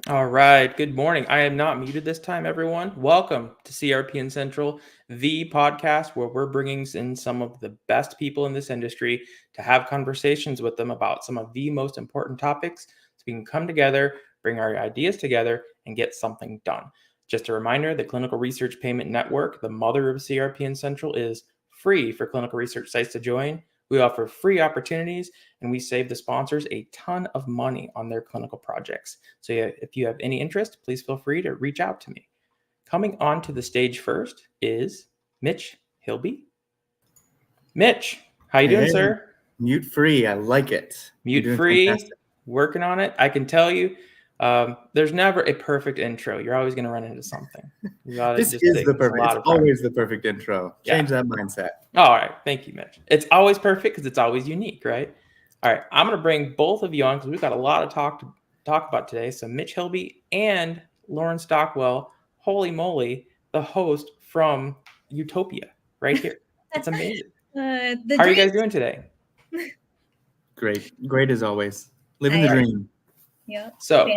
All right. Good morning. I am not muted this time, everyone. Welcome to CRPN Central, the podcast where we're bringing in some of the best people in this industry to have conversations with them about some of the most important topics so we can come together, bring our ideas together, and get something done. Just a reminder, the Clinical Research Payment Network, the mother of CRPN Central, is free for clinical research sites to join. We offer free opportunities, and we save the sponsors a ton of money on their clinical projects. So if you have any interest, please feel free to reach out to me. Coming onto the stage first is Mitch Hilby. Mitch, how you doing, sir? Mute free. I like it. Mute free, working on it. I can tell you, there's never a perfect intro. You're always going to run into something. This is the perfect. It's always the perfect intro. Change that mindset. All right. Thank you, Mitch. It's always perfect because it's always unique, right? All right. I'm going to bring both of you on because we've got a lot of talk about today. So Mitch Hilby and Lauren Stockwell, holy moly, the host from Utopia right here. It's amazing. How are you guys doing today? Great as always. Living the dream. Yeah. So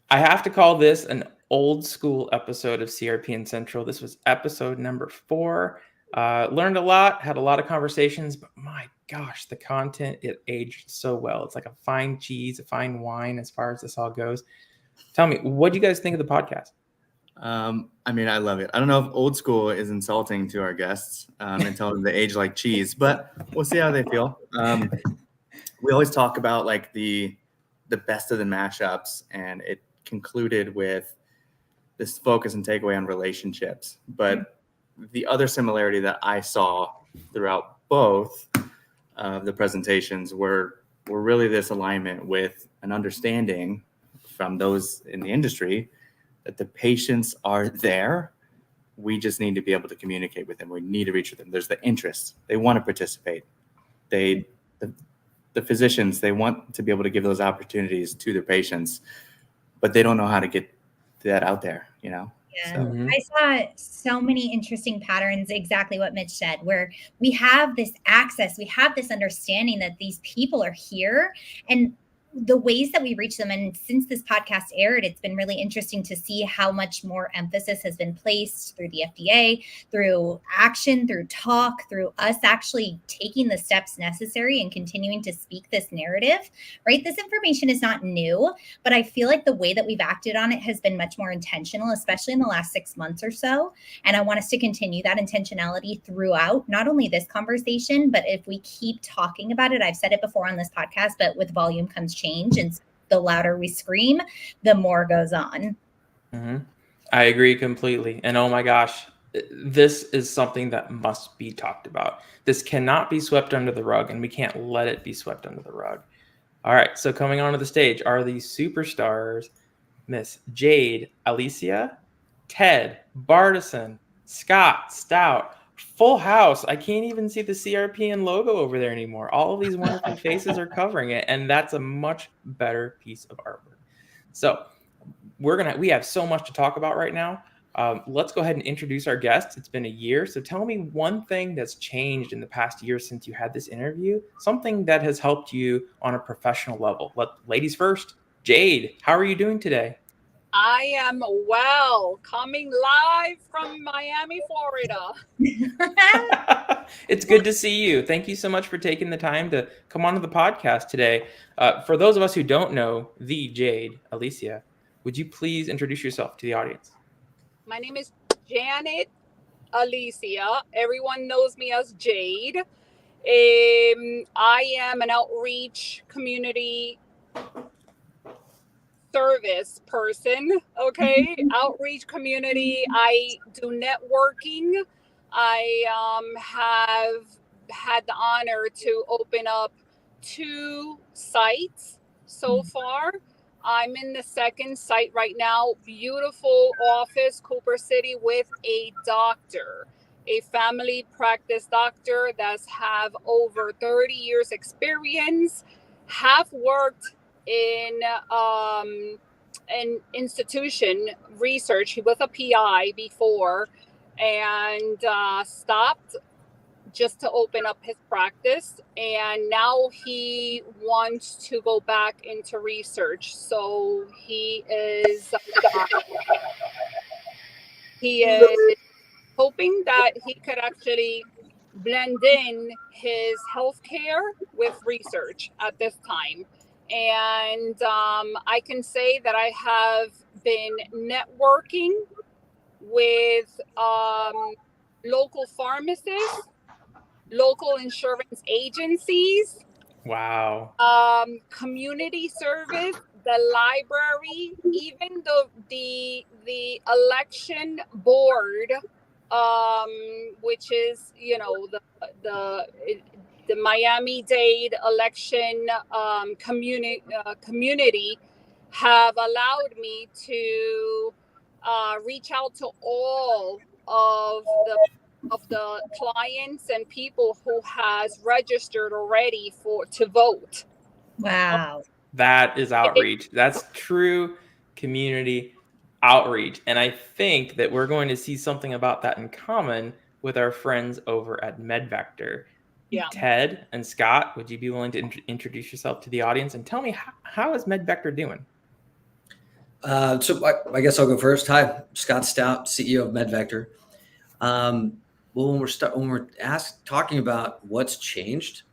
I have to call this an old school episode of CRPN Central. This was episode number 4. Learned a lot, had a lot of conversations, but my gosh, the content, it aged so well. It's like a fine cheese, a fine wine as far as this all goes. Tell me, what do you guys think of the podcast? I love it. I don't know if old school is insulting to our guests and tell them they age like cheese, but we'll see how they feel. We always talk about like the best of the mashups, and it concluded with this focus and takeaway on relationships. But the other similarity that I saw throughout both of the presentations were really this alignment with an understanding from those in the industry that the patients are there. We just need to be able to communicate with them. We need to reach with them. There's the interest. They want to participate. The physicians, they want to be able to give those opportunities to their patients, but they don't know how to get that out there, Yeah. So. I saw so many interesting patterns, exactly what Mitch said, where we have this access, we have this understanding that these people are here, and the ways that we reach them. And since this podcast aired, it's been really interesting to see how much more emphasis has been placed through the FDA, through action, through talk, through us actually taking the steps necessary and continuing to speak this narrative, right? This information is not new, but I feel like the way that we've acted on it has been much more intentional, especially in the last 6 months or so. And I want us to continue that intentionality throughout, not only this conversation, but if we keep talking about it, I've said it before on this podcast, but with volume comes change. And the louder we scream, the more goes on. Mm-hmm. I agree completely. And oh my gosh, this is something that must be talked about. This cannot be swept under the rug, and we can't let it be swept under the rug. All right. So coming onto the stage are these superstars, Miss Janette Alicea, Ted Barduson, Stout. Full house. I can't even see the CRPN logo over there anymore. All of these wonderful faces are covering it, and that's a much better piece of artwork. So we have so much to talk about right now. Let's go ahead and introduce our guests. It's been a year, so tell me one thing that's changed in the past year since you had this interview, something that has helped you on a professional level. Ladies first. Jade, how are you doing today? I am well, coming live from Miami, Florida. It's good to see you. Thank you so much for taking the time to come onto the podcast today. For those of us who don't know the Jade Alicea, would you please introduce yourself to the audience? My name is Janette Alicea. Everyone knows me as Jade. I am an outreach community service person. Okay, outreach community. I do networking. I have had the honor to open up 2 sites so far. I'm in the 2nd site right now. Beautiful office, Cooper City, with a doctor, a family practice doctor that's have over 30 years experience, have worked in an institution research. He was a PI before and stopped just to open up his practice, and now he wants to go back into research. So he is hoping that he could actually blend in his healthcare with research at this time. And I can say that I have been networking with local pharmacists, local insurance agencies, Wow. community service, the library, even the election board, which is, you know, the Miami-Dade election community have allowed me to reach out to all of the clients and people who has registered already to vote. Wow. That is outreach. That's true community outreach. And I think that we're going to see something about that in common with our friends over at MedVector. Yeah. Ted and Scott, would you be willing to introduce yourself to the audience and tell me how is MedVector doing? So I guess I'll go first. Hi, Scott Stout, CEO of MedVector. Well, when we're talking about what's changed,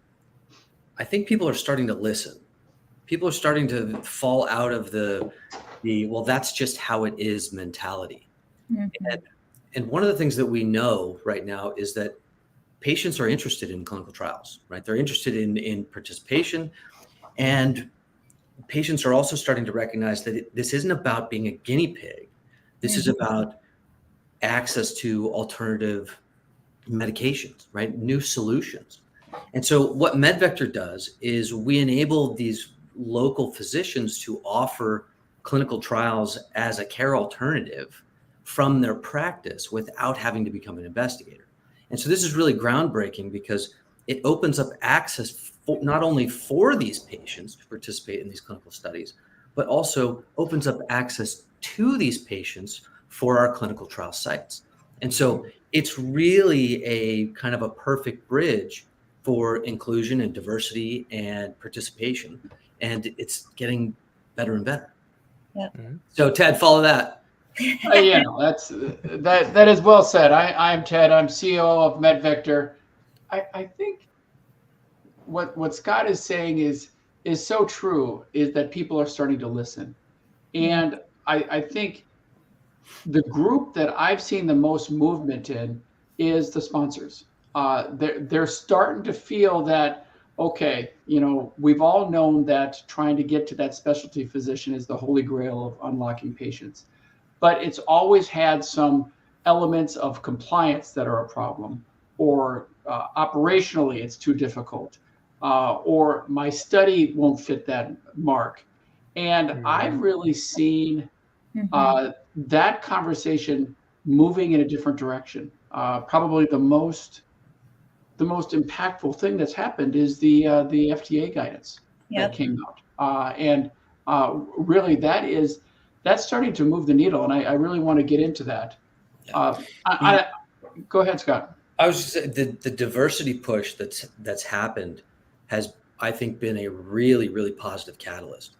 I think people are starting to listen. People are starting to fall out of the well, that's just how it is mentality. Mm-hmm. And one of the things that we know right now is that patients are interested in clinical trials, right? They're interested in participation, and patients are also starting to recognize that this isn't about being a guinea pig. This is about access to alternative medications, right? New solutions. And so what MedVector does is we enable these local physicians to offer clinical trials as a care alternative from their practice without having to become an investigator. And so this is really groundbreaking because it opens up access not only for these patients to participate in these clinical studies, but also opens up access to these patients for our clinical trial sites. And so it's really a kind of a perfect bridge for inclusion and diversity and participation. And it's getting better and better. Yep. So Ted, follow that. Yeah, that is well said. I'm Ted. I'm CEO of MedVector. I think what Scott is saying is so true, is that people are starting to listen. And I think the group that I've seen the most movement in is the sponsors. They're starting to feel that, okay, you know, we've all known that trying to get to that specialty physician is the holy grail of unlocking patients. But it's always had some elements of compliance that are a problem, or operationally it's too difficult, or my study won't fit that mark. And I've really seen that conversation moving in a different direction. Probably the most impactful thing that's happened is the FDA guidance that came out, and really that's starting to move the needle, and I really want to get into that. Go ahead, Scott. I was just saying the diversity push that's happened has, I think, been a really, really positive catalyst.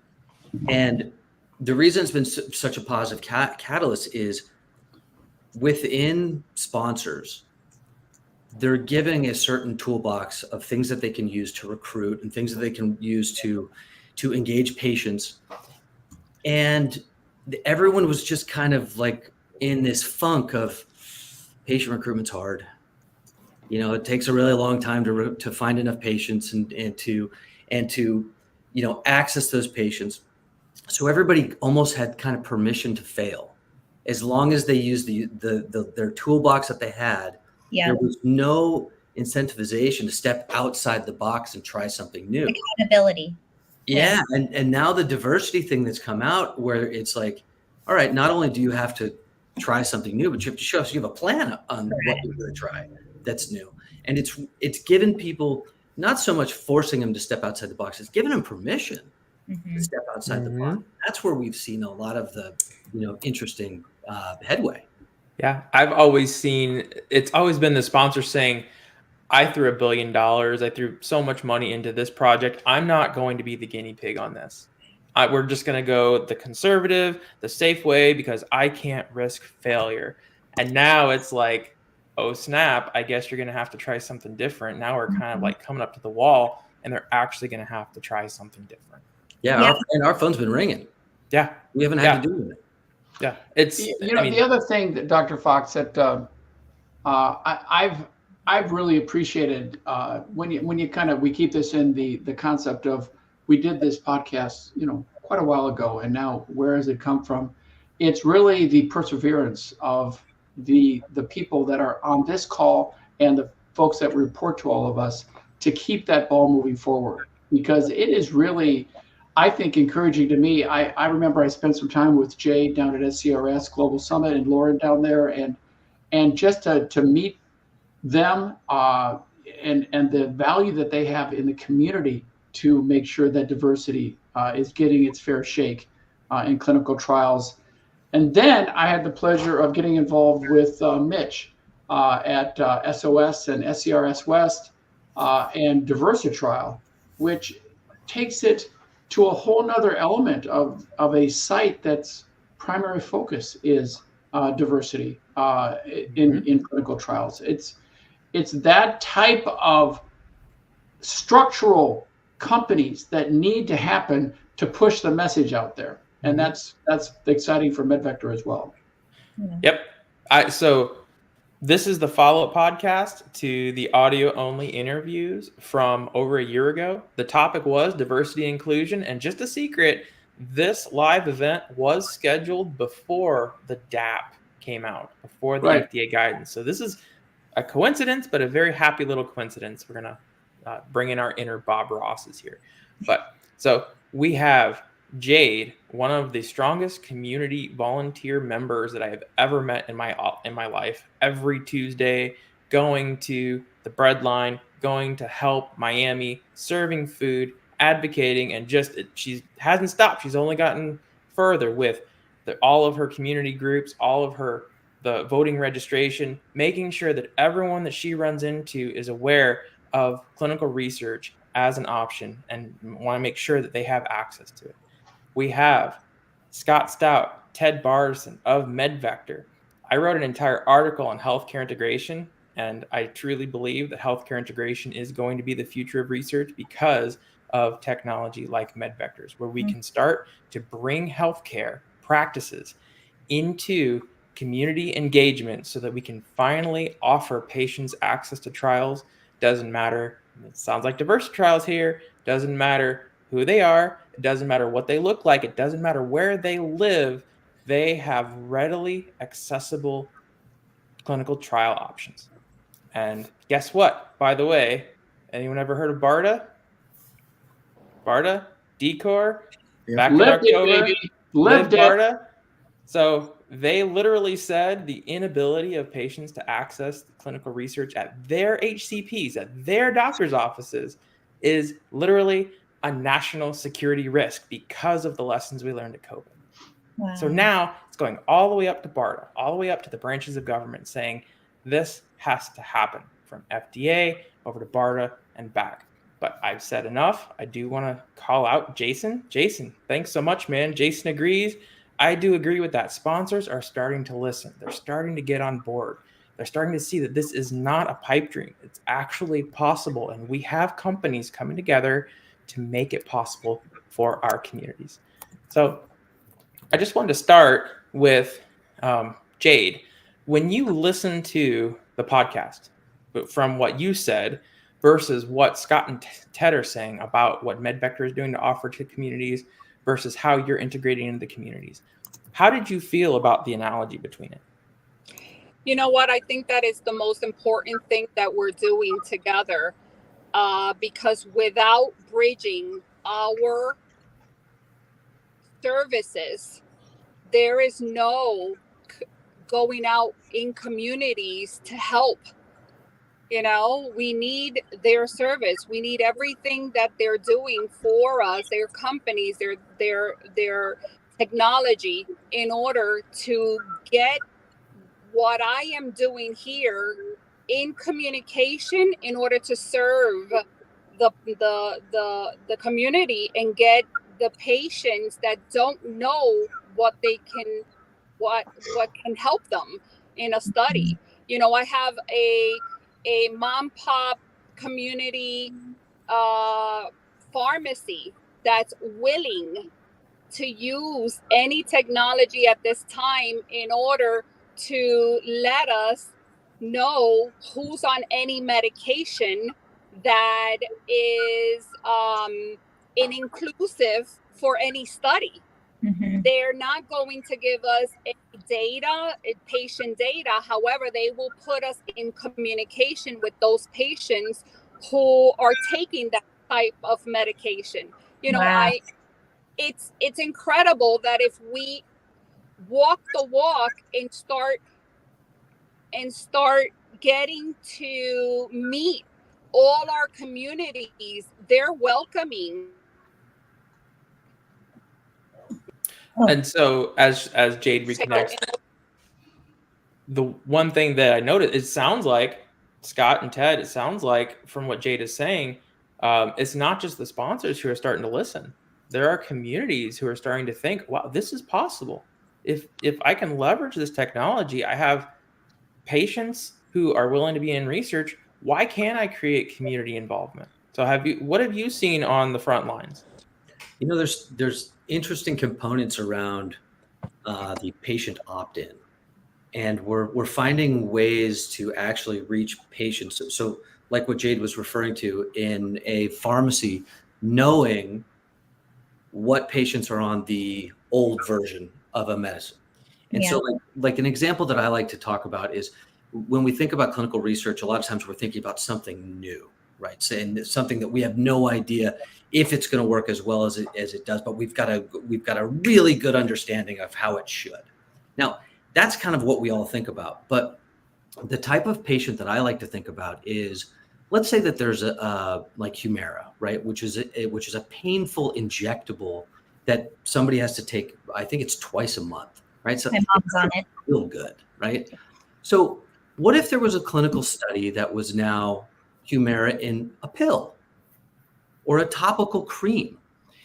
And the reason it's been such a positive catalyst is within sponsors, they're giving a certain toolbox of things that they can use to recruit and things that they can use to engage patients. And everyone was just kind of like in this funk of patient recruitment's hard. It takes a really long time to find enough patients and to access those patients. So everybody almost had kind of permission to fail, as long as they used their toolbox that they had. Yeah. There was no incentivization to step outside the box and try something new. Accountability. Yeah. And now the diversity thing that's come out, where it's like, all right, not only do you have to try something new, but you have to show us you have a plan on what you're going to try that's new. And it's given people, not so much forcing them to step outside the box, it's giving them permission to step outside the box. That's where we've seen a lot of the interesting headway. Yeah, I've always seen, it's always been the sponsor saying, I threw $1 billion. I threw so much money into this project. I'm not going to be the guinea pig on this. We're just going to go the conservative, the safe way, because I can't risk failure. And now it's like, oh, snap. I guess you're going to have to try something different. Now we're kind of like coming up to the wall, and they're actually going to have to try something different. Yeah. Our phone's been ringing. Yeah. We haven't had to do it. Yeah. It's, the other thing that Dr. Fox, that I've really appreciated when you kind of, we keep this in the concept of, we did this podcast, quite a while ago, and now where has it come from? It's really the perseverance of the people that are on this call and the folks that report to all of us to keep that ball moving forward, because it is really, I think, encouraging to me. I remember I spent some time with Jay down at SCRS Global Summit and Lauren down there, and just to meet them and the value that they have in the community to make sure that diversity is getting its fair shake in clinical trials. And then I had the pleasure of getting involved with Mitch at SOS and SCRS West and Diversitrial, which takes it to a whole nother element of a site that's primary focus is diversity in clinical trials. It's that type of structural companies that need to happen to push the message out there. And that's exciting for MedVector as well. Yep. So this is the follow-up podcast to the audio-only interviews from over a year ago. The topic was diversity and inclusion. And just a secret, this live event was scheduled before the DAP came out, before the FDA guidance. So this is a coincidence, but a very happy little coincidence. We're going to bring in our inner Bob Rosses here. But so we have Jade, one of the strongest community volunteer members that I have ever met in my life. Every Tuesday, going to the breadline, going to help Miami, serving food, advocating, and she hasn't stopped. She's only gotten further with all of her community groups, all of the voting registration, making sure that everyone that she runs into is aware of clinical research as an option and want to make sure that they have access to it. We have Scott Stout, Ted Barduson of MedVector. I wrote an entire article on healthcare integration, and I truly believe that healthcare integration is going to be the future of research because of technology like MedVectors, where we can start to bring healthcare practices into community engagement so that we can finally offer patients access to trials. Doesn't matter. It sounds like diverse trials here. Doesn't matter who they are. It doesn't matter what they look like. It doesn't matter where they live. They have readily accessible clinical trial options. And guess what? By the way, anyone ever heard of BARDA? BARDA? Decor? Back in October? Live BARDA? So they literally said the inability of patients to access clinical research at their HCPs, at their doctor's offices, is literally a national security risk because of the lessons we learned at COVID. Wow. So now it's going all the way up to BARDA, all the way up to the branches of government saying this has to happen from FDA over to BARDA and back. But I've said enough. I do want to call out Jason. Jason, thanks so much, man. Jason agrees. I do agree with that. Sponsors are starting to listen. They're starting to get on board. They're starting to see that this is not a pipe dream. It's actually possible. And we have companies coming together to make it possible for our communities. So I just wanted to start with Jade. When you listen to the podcast, but from what you said versus what Scott and Ted are saying about what MedVector is doing to offer to communities versus how you're integrating into the communities, how did you feel about the analogy between it? You know what? I think that is the most important thing that we're doing together, because without bridging our services, there is no going out in communities to help. We need their service. We need everything that they're doing for us, their companies, their technology, in order to get what I am doing here in communication, in order to serve the community and get the patients that don't know what can help them in a study. I have a mom pop community pharmacy that's willing to use any technology at this time in order to let us know who's on any medication that is inclusive for any study. Mhm. They're not going to give us any data, patient data. However, they will put us in communication with those patients who are taking that type of medication. Wow. It's incredible that if we walk the walk and start getting to meet all our communities, they're welcoming. And so as Jade reconnects, the one thing that I noticed, it sounds like Scott and Ted, it sounds like from what Jade is saying, it's not just the sponsors who are starting to listen. There are communities who are starting to think, wow, this is possible. If I can leverage this technology, I have patients who are willing to be in research. Why can't I create community involvement? So what have you seen on the front lines? There's interesting components around the patient opt-in, and we're finding ways to actually reach patients. So like what Jade was referring to, in a pharmacy, knowing what patients are on the old version of a medicine. And Yeah. so like an example that I like to talk about is when we think about clinical research, a lot of times we're thinking about something new, right? Saying something that we have no idea if it's going to work as well as it does, but we've got a really good understanding of how it should. Now, that's kind of what we all think about. But the type of patient that I like to think about is, let's say that there's a like Humira, right, which is a painful injectable that somebody has to take. I think it's twice a month, right? So My mom's on it. Feel good, right? So what if there was a clinical study that was now Humira in a pill or a topical cream?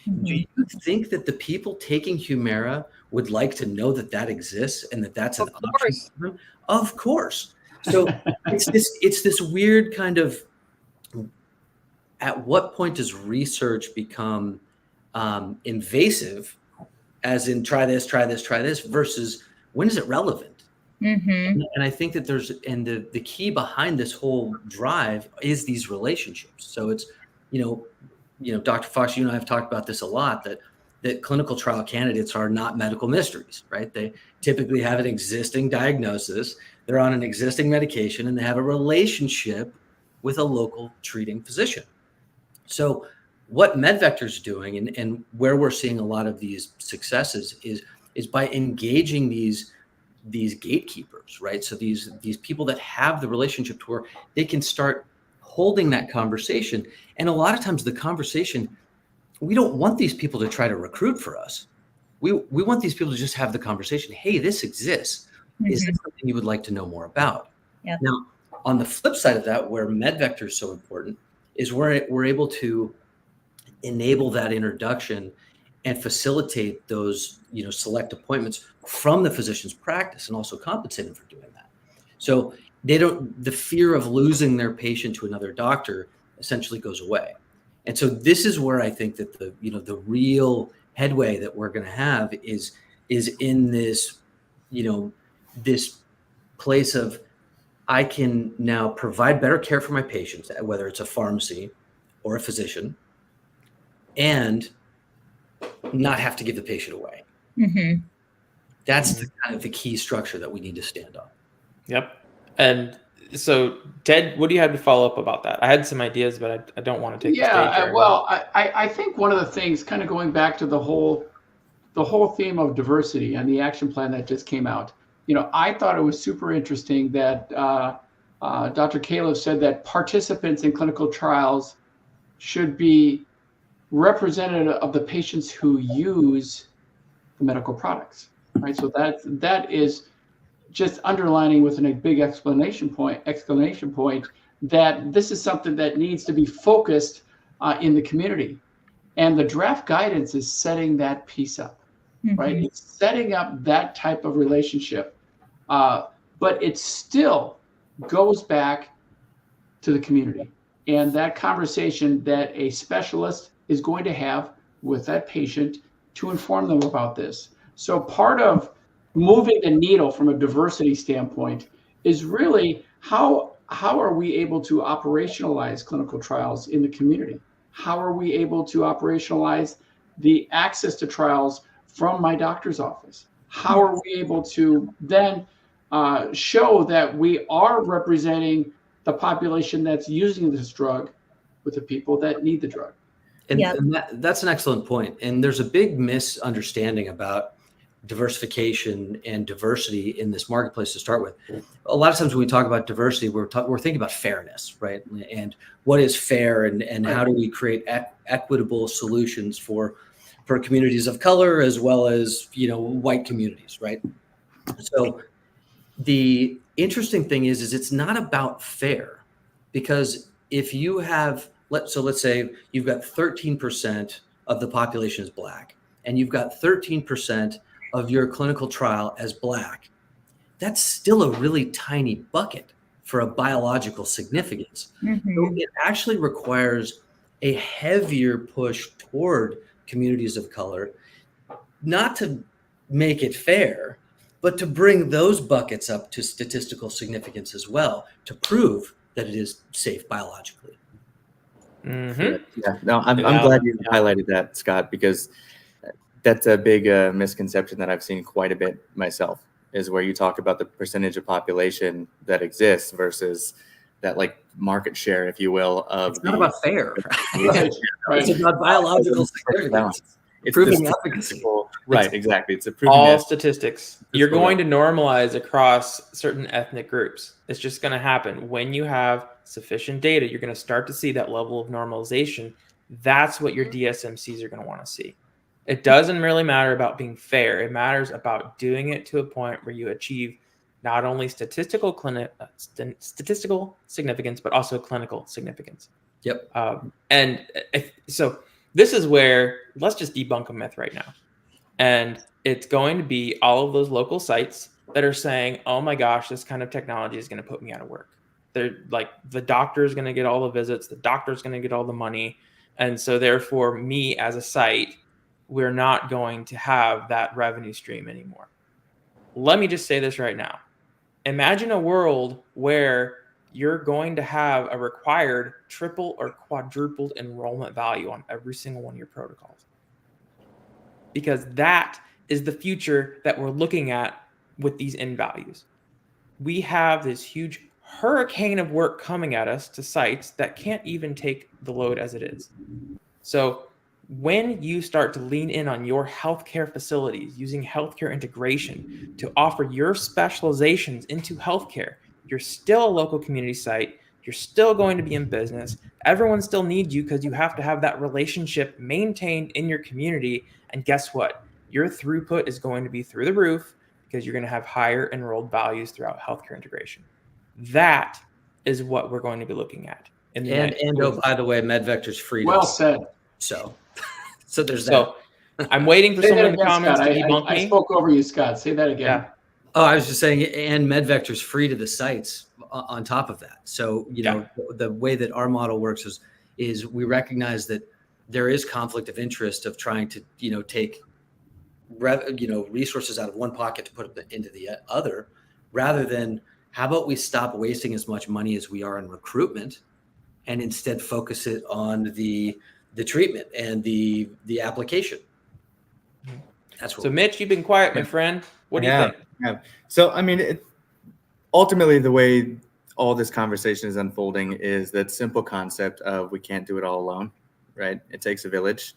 Do Mhm. you think that the people taking Humira would like to know that that exists and that that's an Of option course. for them? Of course. So it's this weird kind of, at what point does research become invasive, as in try this, versus when is it relevant? Mhm. And I think that the key behind this whole drive is these relationships. So it's, Dr. Fox, you and I have talked about this a lot, that clinical trial candidates are not medical mysteries, right? They typically have an existing diagnosis, they're on an existing medication, and they have a relationship with a local treating physician. So what MedVector is doing, and where we're seeing a lot of these successes is by engaging these gatekeepers, right? So these people that have the relationship to where they can start holding that conversation. And a lot of times the conversation, we don't want these people to try to recruit for us. We want these people to just have the conversation. Hey, this exists. Is this something you would like to know more about? Yep. Now, on the flip side of that, where MedVector is so important, is we're able to enable that introduction and facilitate those, select appointments from the physician's practice, and also compensate them for doing that. So the fear of losing their patient to another doctor essentially goes away. And so this is where I think that the real headway that we're going to have is in this, this place of, I can now provide better care for my patients, whether it's a pharmacy or a physician, and not have to give the patient away. Mm-hmm. That's kind of the key structure that we need to stand on. Yep. And so, Ted, what do you have to follow up about that? I had some ideas, but I don't want to take the stage. Yeah, well, I think one of the things, kind of going back to the whole theme of diversity and the action plan that just came out, I thought it was super interesting that Dr. Caleb said that participants in clinical trials should be representative of the patients who use the medical products, right? So that is just underlining with a big exclamation point that this is something that needs to be focused in the community. And the draft guidance is setting that piece up, right? It's setting up that type of relationship. But it still goes back to the community and that conversation that a specialist is going to have with that patient to inform them about this. So part of moving the needle from a diversity standpoint is really how are we able to operationalize clinical trials in the community? How are we able to operationalize the access to trials from my doctor's office? How are we able to then show that we are representing the population that's using this drug with the people that need the drug? And that's an excellent point. And there's a big misunderstanding about diversification and diversity in this marketplace to start with. A lot of times when we talk about diversity, we're thinking about fairness, right? And what is fair, and how do we create equitable solutions for communities of color as well as white communities, right? So the interesting thing is it's not about fair, because if you have let's say you've got 13% of the population is Black, and you've got 13% of your clinical trial as Black, that's still a really tiny bucket for a biological significance. So it actually requires a heavier push toward communities of color, not to make it fair, but to bring those buckets up to statistical significance as well, to prove that it is safe biologically. Yeah, no, I'm glad you highlighted that, Scott, because that's a big misconception that I've seen quite a bit myself, is where you talk about the percentage of population that exists versus that market share, if you will, of it's not about fair. Right. It's about biological significance. It's proving efficacy. Right, exactly. It's a all statistics. You're going to normalize across certain ethnic groups. It's just going to happen. When you have sufficient data, you're going to start to see that level of normalization. That's what your DSMCs are going to want to see. It doesn't really matter about being fair. It matters about doing it to a point where you achieve not only statistical significance, but also clinical significance. Yep. So this is where, let's just debunk a myth right now. And it's going to be all of those local sites that are saying, oh my gosh, this kind of technology is going to put me out of work. They're like, the doctor is going to get all the visits, the doctor is going to get all the money. And so therefore, me as a site, we're not going to have that revenue stream anymore. Let me just say this right now. Imagine a world where you're going to have a required triple or quadrupled enrollment value on every single one of your protocols. Because that is the future that we're looking at with these end values. We have this huge hurricane of work coming at us to sites that can't even take the load as it is. So when you start to lean in on your healthcare facilities using healthcare integration to offer your specializations into healthcare, you're still a local community site. You're still going to be in business. Everyone still needs you because you have to have that relationship maintained in your community. And guess what? Your throughput is going to be through the roof because you're going to have higher enrolled values throughout healthcare integration. That is what we're going to be looking at. By the way, MedVector's free. Well said. So there's that. So I'm waiting for someone in the comments to debunk me. I spoke over you, Scott. Say that again. Yeah. Oh, I was just saying, and MedVector's free to the sites on top of that. So, the way that our model works is we recognize that there is conflict of interest of trying to, take, resources out of one pocket to put it into the other, rather than how about we stop wasting as much money as we are in recruitment and instead focus it on the treatment and the application. That's what So, Mitch, you've been quiet, my friend. What do you think? Yeah. So, I mean, ultimately, the way all this conversation is unfolding is that simple concept of we can't do it all alone, right? It takes a village.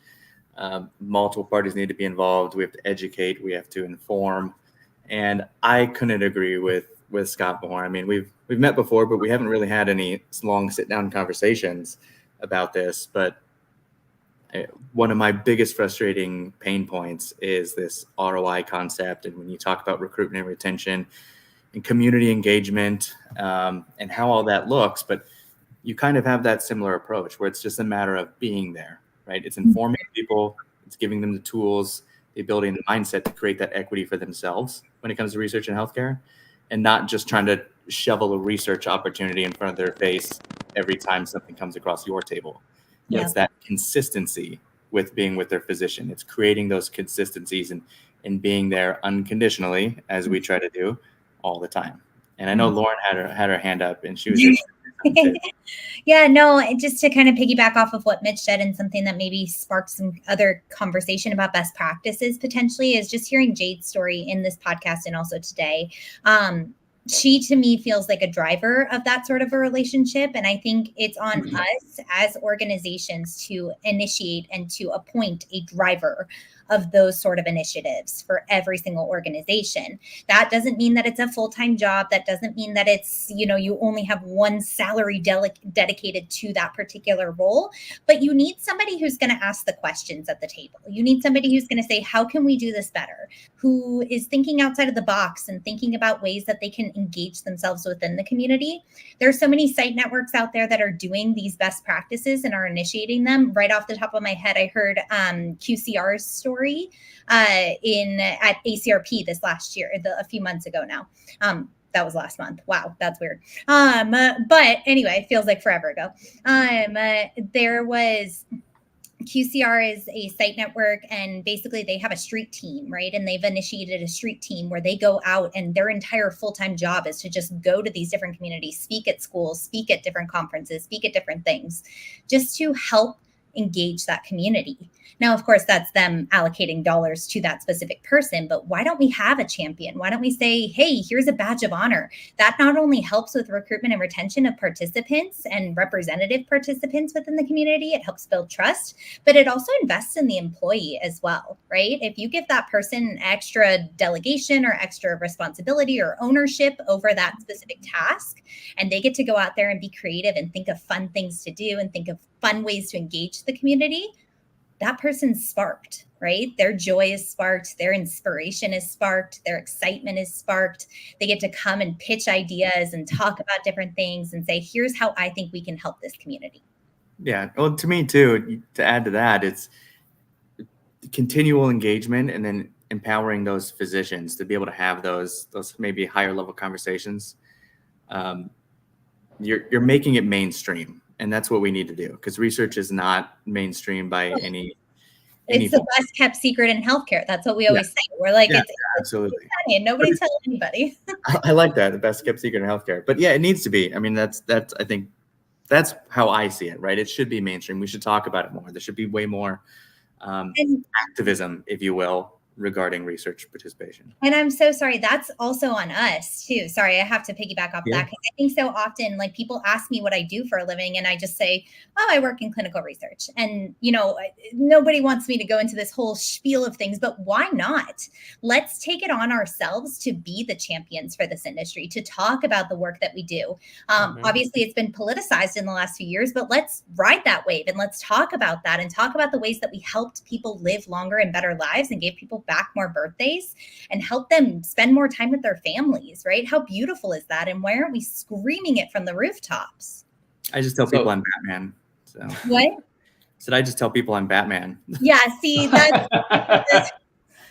Multiple parties need to be involved. We have to educate. We have to inform. And I couldn't agree with Scott more. I mean, we've met before, but we haven't really had any long sit-down conversations about this. But one of my biggest frustrating pain points is this ROI concept. And when you talk about recruitment and retention and community engagement and how all that looks, but you kind of have that similar approach where it's just a matter of being there, right? It's informing people, it's giving them the tools, the ability and the mindset to create that equity for themselves when it comes to research and healthcare, and not just trying to shovel a research opportunity in front of their face every time something comes across your table. Yeah. It's that consistency with being with their physician. It's creating those consistencies and being there unconditionally, as we try to do all the time. And I know Lauren had her hand up, and she was Yeah, no, just to kind of piggyback off of what Mitch said, and something that maybe sparked some other conversation about best practices potentially, is just hearing Jade's story in this podcast and also today. She, to me, feels like a driver of that sort of a relationship. And I think it's on us as organizations to initiate and to appoint a driver of those sort of initiatives for every single organization. That doesn't mean that it's a full-time job. That doesn't mean that it's, you only have one salary dedicated to that particular role, but you need somebody who's going to ask the questions at the table. You need somebody who's going to say, how can we do this better? Who is thinking outside of the box and thinking about ways that they can engage themselves within the community. There's so many site networks out there that are doing these best practices and are initiating them. Right off the top of my head, I heard QCR's story at ACRP this last year, a few months ago now. That was last month. Wow, that's weird. But anyway, it feels like forever ago. There was QCR is a site network, and basically they have a street team, right? And they've initiated a street team where they go out, and their entire full-time job is to just go to these different communities, speak at schools, speak at different conferences, speak at different things, just to help engage that community. Now, of course, that's them allocating dollars to that specific person, but why don't we have a champion? Why don't we say, hey, here's a badge of honor? That not only helps with recruitment and retention of participants and representative participants within the community, it helps build trust, but it also invests in the employee as well, right? If you give that person extra delegation or extra responsibility or ownership over that specific task, and they get to go out there and be creative and think of fun things to do and think of fun ways to engage the community, that person's sparked, right? Their joy is sparked, their inspiration is sparked, their excitement is sparked. They get to come and pitch ideas and talk about different things and say, here's how I think we can help this community. Yeah. Well, to me too, to add to that, it's continual engagement and then empowering those physicians to be able to have those maybe higher level conversations. You're making it mainstream. And that's what we need to do, because research is not mainstream by any. It's the best kept secret in healthcare. That's what we always say. We're like, it's absolutely. And nobody tells anybody. I like that, the best kept secret in healthcare. But yeah, it needs to be. I mean, that's I think that's how I see it, right? It should be mainstream. We should talk about it more. There should be way more activism, if you will, regarding research participation. And I'm so sorry. That's also on us too. Sorry, I have to piggyback off that, because I think so often, like, people ask me what I do for a living, and I just say, oh, I work in clinical research. And, nobody wants me to go into this whole spiel of things, but why not? Let's take it on ourselves to be the champions for this industry, to talk about the work that we do. Obviously, it's been politicized in the last few years, but let's ride that wave and let's talk about that and talk about the ways that we helped people live longer and better lives and gave people back more birthdays and help them spend more time with their families, right? How beautiful is that? And why aren't we screaming it from the rooftops? I just tell people I'm Batman. So. What? I just tell people I'm Batman. Yeah, see, that's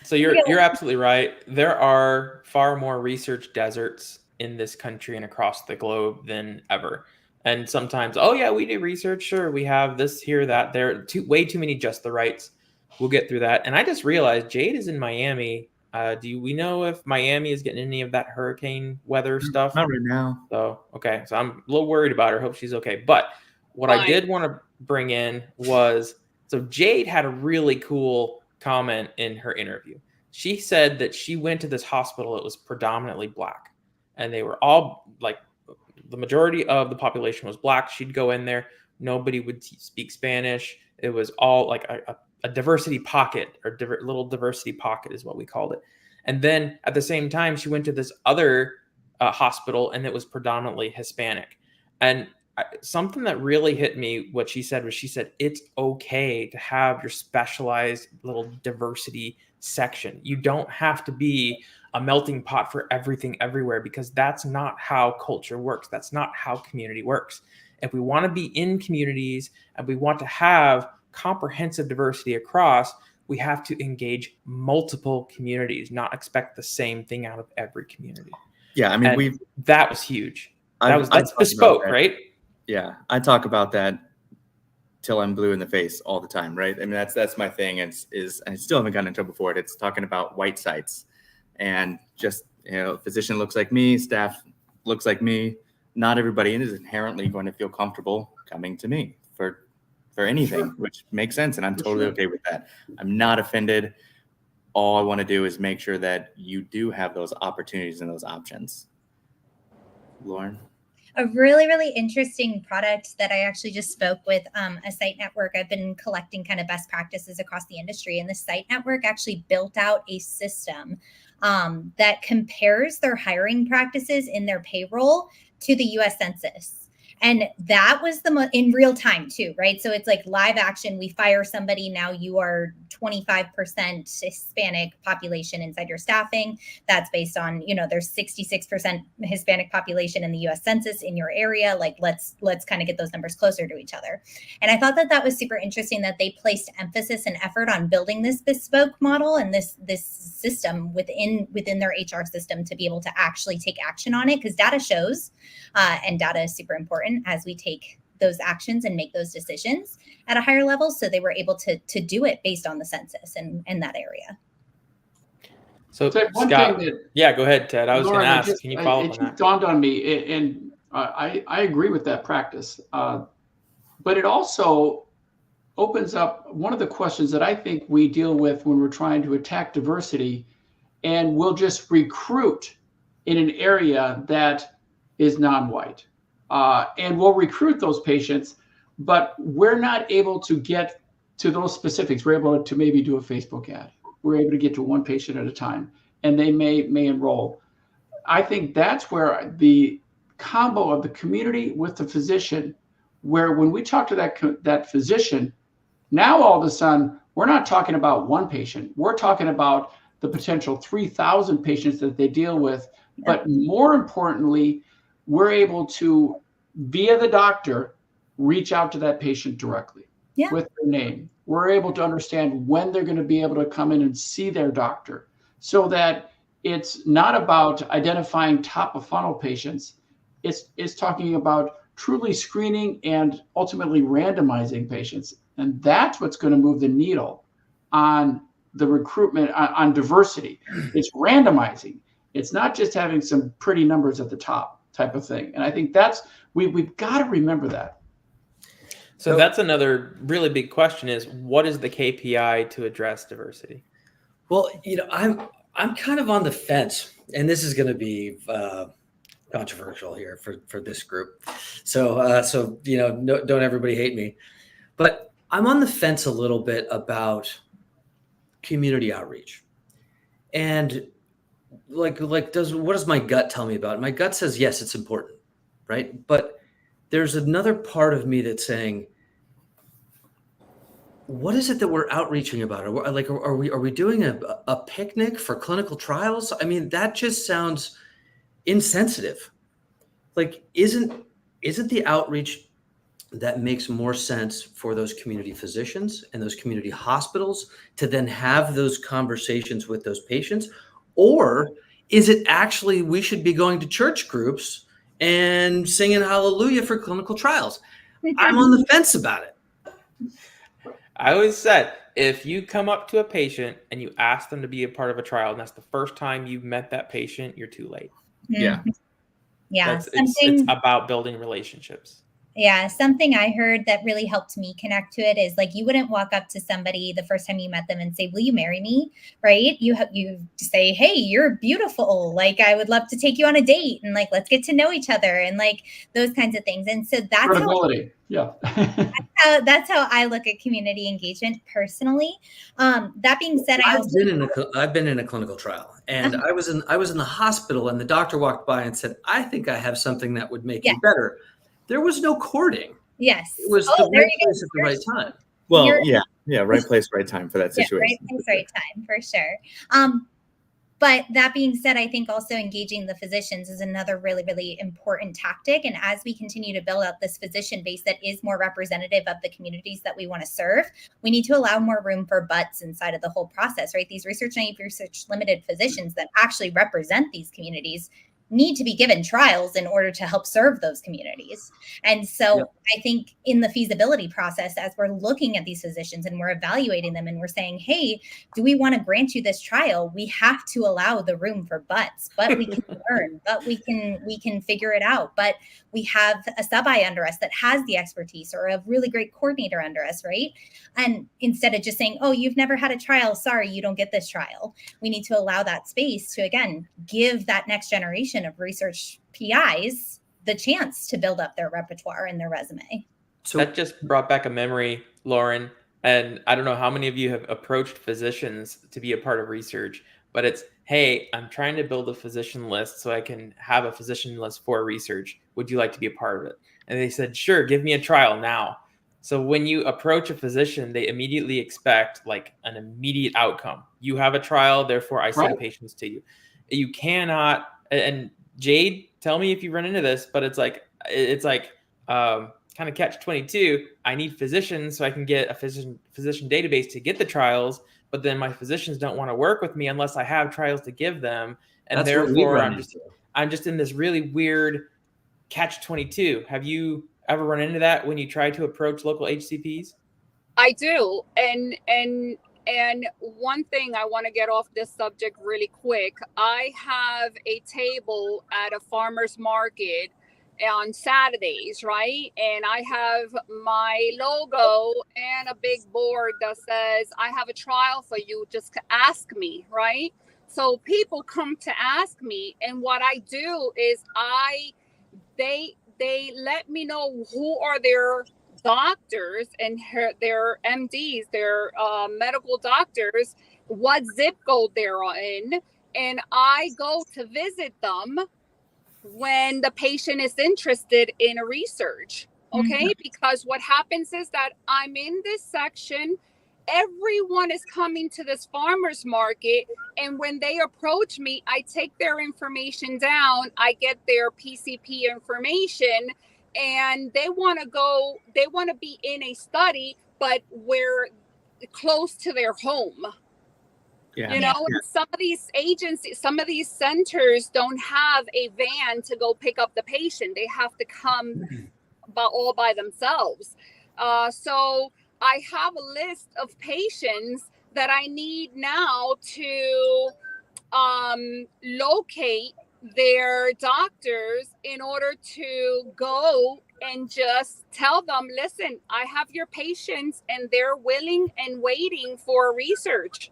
So you're absolutely right. There are far more research deserts in this country and across the globe than ever. And sometimes, oh yeah, we do research. Sure, we have this here, that there. Way too many just the rights. We'll get through that. And I just realized Jade is in Miami. Do we know if Miami is getting any of that hurricane weather stuff? Not right now. So okay, so I'm a little worried about her. Hope she's okay. But what I Fine. did want to bring in was, so Jade had a really cool comment in her interview. She said that she went to this hospital. It was predominantly Black, and they were all like, the majority of the population was Black. She'd go in there, nobody would speak Spanish. It was all like a diversity pocket, or little diversity pocket is what we called it. And then at the same time, she went to this other hospital, and it was predominantly Hispanic. And something that really hit me, what she said was, she said, it's okay to have your specialized little diversity section. You don't have to be a melting pot for everything everywhere, because that's not how culture works. That's not how community works. If we want to be in communities and we want to have comprehensive diversity across, we have to engage multiple communities, not expect the same thing out of every community. Yeah, I mean, that was huge. That's bespoke, right? Yeah, I talk about that till I'm blue in the face all the time, right? I mean, that's my thing. And I still haven't gotten in trouble for it. It's talking about white sites, and just, physician looks like me, staff looks like me. Not everybody is inherently going to feel comfortable coming to me for anything, which makes sense, and I'm totally okay with that. I'm not offended. All I want to do is make sure that you do have those opportunities and those options. Lauren? A really, really interesting product that I actually just spoke with a site network. I've been collecting kind of best practices across the industry, and the site network actually built out a system that compares their hiring practices in their payroll to the US Census. And that was in real time too, right? So it's like live action. We fire somebody. Now you are 25% Hispanic population inside your staffing. That's based on, there's 66% Hispanic population in the US Census in your area. Like, let's kind of get those numbers closer to each other. And I thought that was super interesting, that they placed emphasis and effort on building this bespoke model and this system within their HR system to be able to actually take action on it, because data shows, and data is super important as we take those actions and make those decisions at a higher level. So they were able to do it based on the census and that area. So one Scott, thing that, go ahead, Ted. I was going to ask, can you follow up on that? It dawned on me, and I agree with that practice. But it also opens up one of the questions that I think we deal with when we're trying to attack diversity, and we'll just recruit in an area that is non-white. And we'll recruit those patients, but we're not able to get to those specifics. We're able to maybe do a Facebook ad. We're able to get to one patient at a time, and they may enroll. I think that's where the combo of the community with the physician, where when we talk to that physician, now all of a sudden, we're not talking about one patient. We're talking about the potential 3,000 patients that they deal with. But more importantly, we're able to, via the doctor, reach out to that patient directly with their name. We're able to understand when they're going to be able to come in and see their doctor, so that it's not about identifying top of funnel patients. It's talking about truly screening and ultimately randomizing patients. And that's what's going to move the needle on the recruitment, on diversity. It's randomizing. It's not just having some pretty numbers at the top type of thing. And I think we've got to remember that. So that's another really big question, is what is the KPI to address diversity? Well, I'm kind of on the fence, and this is going to be controversial here for this group. So don't everybody hate me, but I'm on the fence a little bit about community outreach. And what does my gut tell me about it? My gut says, yes, it's important, right? But there's another part of me that's saying, what is it that we're outreaching about? Are we doing a picnic for clinical trials? I mean, that just sounds insensitive. Like, isn't the outreach that makes more sense for those community physicians and those community hospitals to then have those conversations with those patients? Or is it actually we should be going to church groups and singing hallelujah for clinical trials? I'm on the fence about it. I always said, if you come up to a patient and you ask them to be a part of a trial, and that's the first time you've met that patient, you're too late. Yeah. Yeah. It's about building relationships. Yeah, something I heard that really helped me connect to it is like you wouldn't walk up to somebody the first time you met them and say, "Will you marry me?" Right? You say, "Hey, you're beautiful. Like I would love to take you on a date and like let's get to know each other," and like those kinds of things. And so that's Credibility. that's how I look at community engagement personally. That being said, I've been in a clinical trial, and I was in the hospital, and the doctor walked by and said, "I think I have something that would make you better." There was no courting. Yes. It was the right place at the right time. Well, right place, right time for that situation. Right place, right time, for sure. But that being said, I think also engaging the physicians is another really, really important tactic. And as we continue to build out this physician base that is more representative of the communities that we want to serve, we need to allow more room for butts inside of the whole process, right? These research naive, research limited physicians that actually represent these communities need to be given trials in order to help serve those communities. And so I think in the feasibility process, as we're looking at these physicians and we're evaluating them and we're saying, hey, do we want to grant you this trial? We have to allow the room for butts, but we can learn, but we can figure it out. But we have a sub-I under us that has the expertise or a really great coordinator under us, right? And instead of just saying, oh, you've never had a trial, sorry, you don't get this trial. We need to allow that space to, again, give that next generation of research PIs the chance to build up their repertoire and their resume. So that just brought back a memory, Lauren. And I don't know how many of you have approached physicians to be a part of research, but it's, hey, I'm trying to build a physician list so I can have a physician list for research. Would you like to be a part of it? And they said, sure, give me a trial now. So when you approach a physician, they immediately expect like an immediate outcome. You have a trial, therefore I send patients to you. You cannot, and Jade, tell me if you run into this, but it's like kind of catch-22. I need physicians so I can get a physician database to get the trials, but then my physicians don't want to work with me unless I have trials to give them. And that's therefore I'm just in this really weird catch-22. Have you ever run into that when you try to approach local HCPs? I do. And one thing I want to get off this subject really quick. I have a table at a farmer's market on Saturdays, right? And I have my logo and a big board that says, I have a trial for you, just ask me, right? So people come to ask me, and what I do is they let me know who are their doctors and their MDs, their medical doctors, what zip code they're in, and I go to visit them when the patient is interested in a research, okay? Because what happens is that I'm in this section, everyone is coming to this farmer's market, and when they approach me, I take their information down, I get their PCP information, and they want to be in a study, but we're close to their home. Some of these agencies, some of these centers don't have a van to go pick up the patient. They have to come all by themselves. So I have a list of patients that I need now to locate their doctors in order to go and just tell them, listen, I have your patients and they're willing and waiting for research.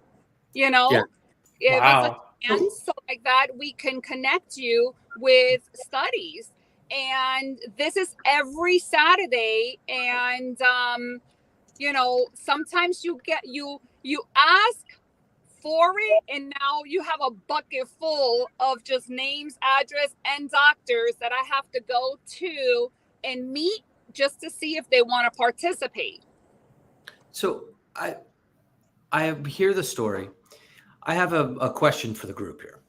Wow. And so like that, we can connect you with studies. And this is every Saturday. And, sometimes you ask for it, and now you have a bucket full of just names, address, and doctors that I have to go to and meet just to see if they want to participate. So I hear the story. I have a question for the group here.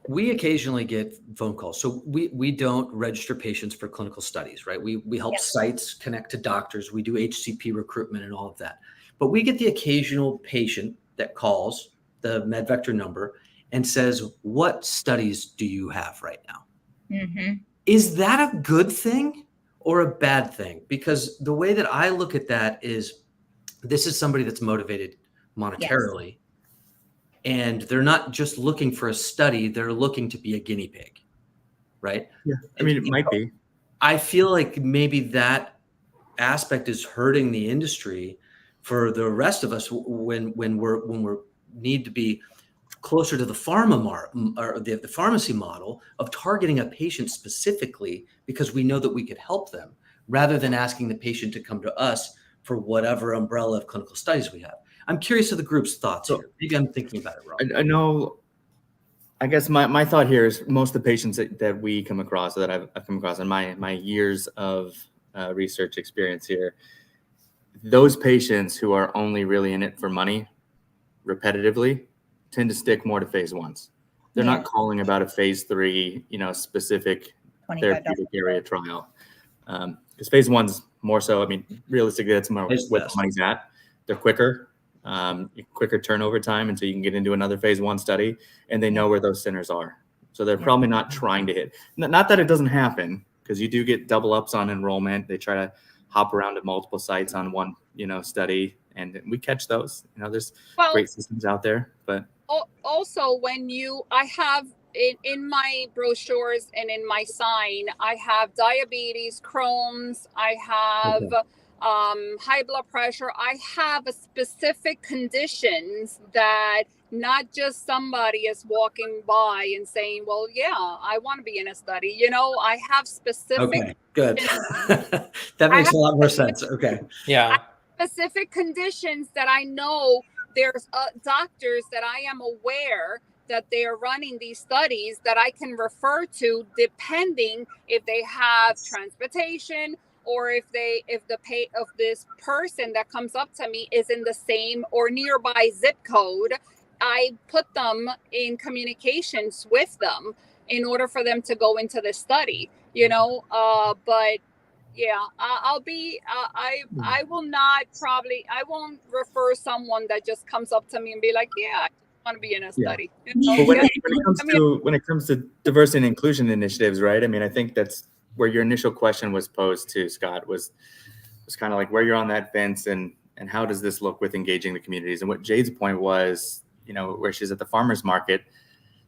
we occasionally get phone calls. So we don't register patients for clinical studies, right? We help sites connect to doctors. We do HCP recruitment and all of that. But we get the occasional patient that calls the MedVector number and says, "What studies do you have right now?" Mm-hmm. Is that a good thing or a bad thing? Because the way that I look at that is, this is somebody that's motivated monetarily. And they're not just looking for a study, they're looking to be a guinea pig, right? Yeah, I mean, it might be. I feel like maybe that aspect is hurting the industry for the rest of us when we're need to be closer to the or the pharmacy model of targeting a patient specifically because we know that we could help them, rather than asking the patient to come to us for whatever umbrella of clinical studies we have. I'm curious of the group's thoughts here. Maybe I'm thinking about it wrong. I know. I guess my thought here is most of the patients that we come across, that I've come across in my years of research experience here, those patients who are only really in it for money repetitively tend to stick more to phase ones. They're not calling about a phase 3, specific therapeutic area trial. Because phase one's more so, I mean, realistically, that's more what the money's at. They're quicker turnover time until you can get into another phase 1 study, and they know where those centers are. So they're probably not trying to hit. Not that it doesn't happen, because you do get double ups on enrollment. They try to hop around to multiple sites on one, study, and we catch those. There's great systems out there, but also I have in my brochures and in my sign, I have diabetes, Crohn's, I have high blood pressure. I have a specific conditions that not just somebody is walking by and saying, well, yeah, I want to be in a study. I have specific. Okay, good. That makes a lot more sense. Okay. Yeah. Specific conditions that I know there's doctors that I am aware that they are running these studies that I can refer to, depending if they have transportation, or if this person that comes up to me is in the same or nearby zip code. I put them in communications with them in order for them to go into the study, but yeah, I won't refer someone that just comes up to me and be like, yeah, I just want to be in a study. But when it comes to diversity and inclusion initiatives, right? I mean, I think that's where your initial question was posed to, Scott, was kind of like where you're on that fence and how does this look with engaging the communities? And what Jade's point was, where she's at the farmer's market,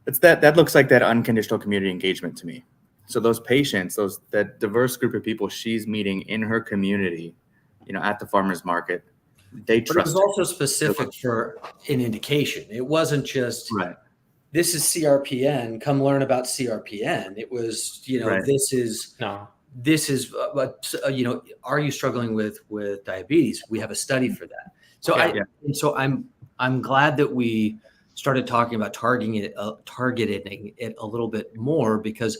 that looks like that unconditional community engagement to me. So those patients, that diverse group of people she's meeting in her community, at the farmer's market, they trust. But it was also specific for an indication. It wasn't just this is CRPN. Come learn about CRPN. It was, this is are you struggling with diabetes? We have a study for that. So I'm glad that we started talking about targeting it a little bit more, because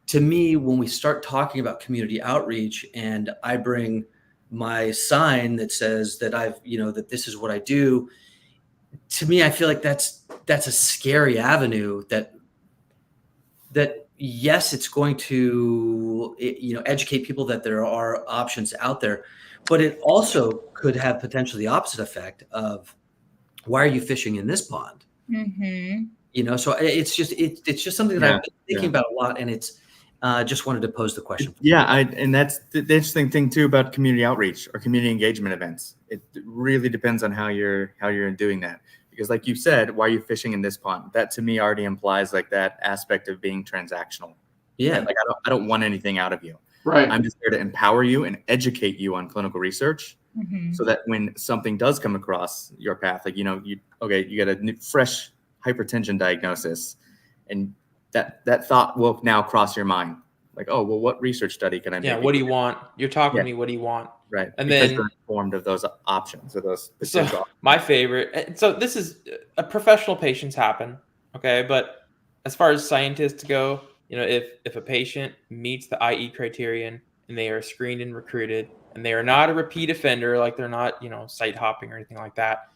to me, when we start talking about community outreach and I bring my sign that says that that this is what I do, to me, I feel like that's a scary avenue that yes, it's going to, educate people that there are options out there, but it also could have potentially the opposite effect of, why are you fishing in this pond? Mm-hmm. So it's just something that I've been thinking about a lot, and it's just wanted to pose the question. And that's the interesting thing too about community outreach or community engagement events. It really depends on how you're doing that. Because like you said, why are you fishing in this pond? That to me already implies like that aspect of being transactional. Yeah. Right? Like I don't want anything out of you. Right. I'm just there to empower you and educate you on clinical research, so that when something does come across your path, like, you get a fresh hypertension diagnosis, and that thought will now cross your mind. Like, oh, well, what research study can I make? Yeah. What do you want? You're talking to me. What do you want? Right. And because then you're informed of those options or those. So my favorite. So this is a professional patients happen. Okay. But as far as scientists go, if a patient meets the IE criterion and they are screened and recruited and they are not a repeat offender, like they're not, site hopping or anything like that,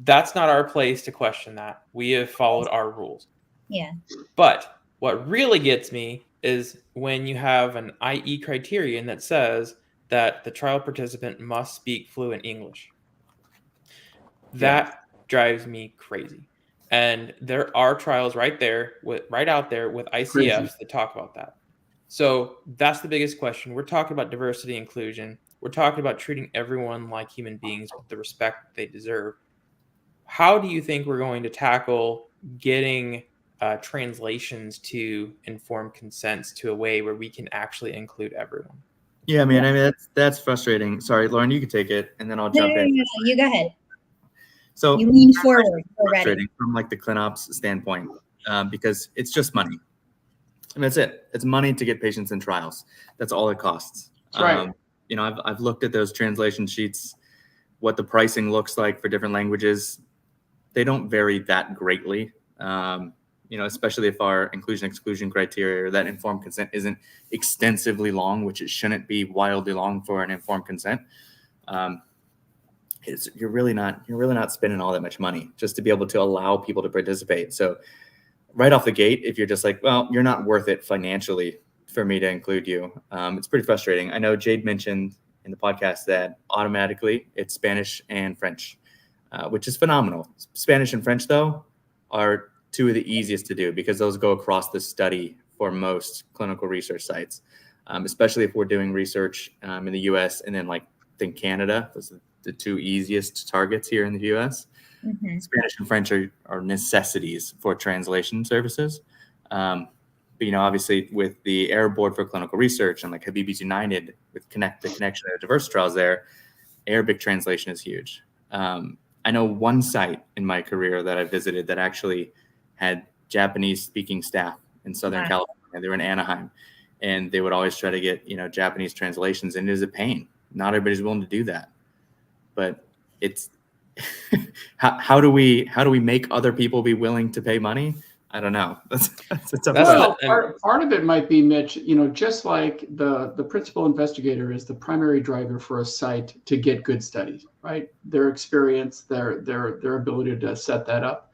that's not our place to question that. We have followed our rules. Yeah. But what really gets me is when you have an IE criterion that says that the trial participant must speak fluent English. That drives me crazy. And there are trials right out there with ICFs that talk about that. So that's the biggest question. We're talking about diversity inclusion. We're talking about treating everyone like human beings with the respect they deserve. How do you think we're going to tackle getting translations to informed consents to a way where we can actually include everyone? Yeah, man. I mean, that's frustrating. Sorry, Lauren, you can take it, and then I'll jump in. No, you go ahead. So You lean forward. We're ready. frustrating from like the ClinOps standpoint, because it's just money, and that's it. It's money to get patients in trials. That's all it costs. That's right. You know, I've looked at those translation sheets, what the pricing looks like for different languages. They don't vary that greatly. You know, especially if our inclusion-exclusion criteria or that informed consent isn't extensively long, which it shouldn't be wildly long for an informed consent. You're really not spending all that much money just to be able to allow people to participate. So right off the gate, if you're just like, well, you're not worth it financially for me to include you, it's pretty frustrating. I know Jade mentioned in the podcast that automatically it's Spanish and French, which is phenomenal. Spanish and French, though, are two of the easiest to do because those go across the study for most clinical research sites, especially if we're doing research in the US and then like in Canada. Those are the two easiest targets here in the US. Mm-hmm. Spanish and French are necessities for translation services. But, you know, obviously with the Arab Board for Clinical Research and like Habib's United with the connection of diverse trials there, Arabic translation is huge. I know one site in my career that I visited that actually had Japanese speaking staff in Southern California. They were in Anaheim, and they would always try to get, you know, Japanese translations, and it is a pain. Not everybody's willing to do that, but it's how do we make other people be willing to pay money? I don't know. That's a tough Well, part of it might be, Mitch, you know, just like the principal investigator is the primary driver for a site to get good studies, right? Their experience, their ability to set that up.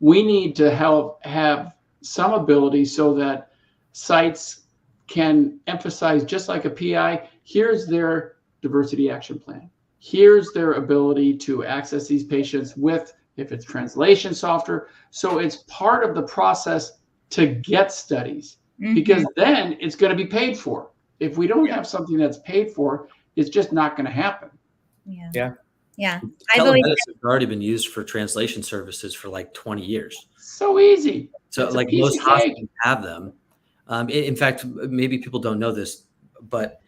We need to have some ability so that sites can emphasize, just like a PI, here's their diversity action plan. Here's their ability to access these patients with, if it's translation software. So it's part of the process to get studies, because then it's going to be paid for. If we don't have something that's paid for, it's just not going to happen. Yeah. Telemedicine has already been used for translation services for like 20 years. So easy. So it's like most hospitals have them. In fact, maybe people don't know this, but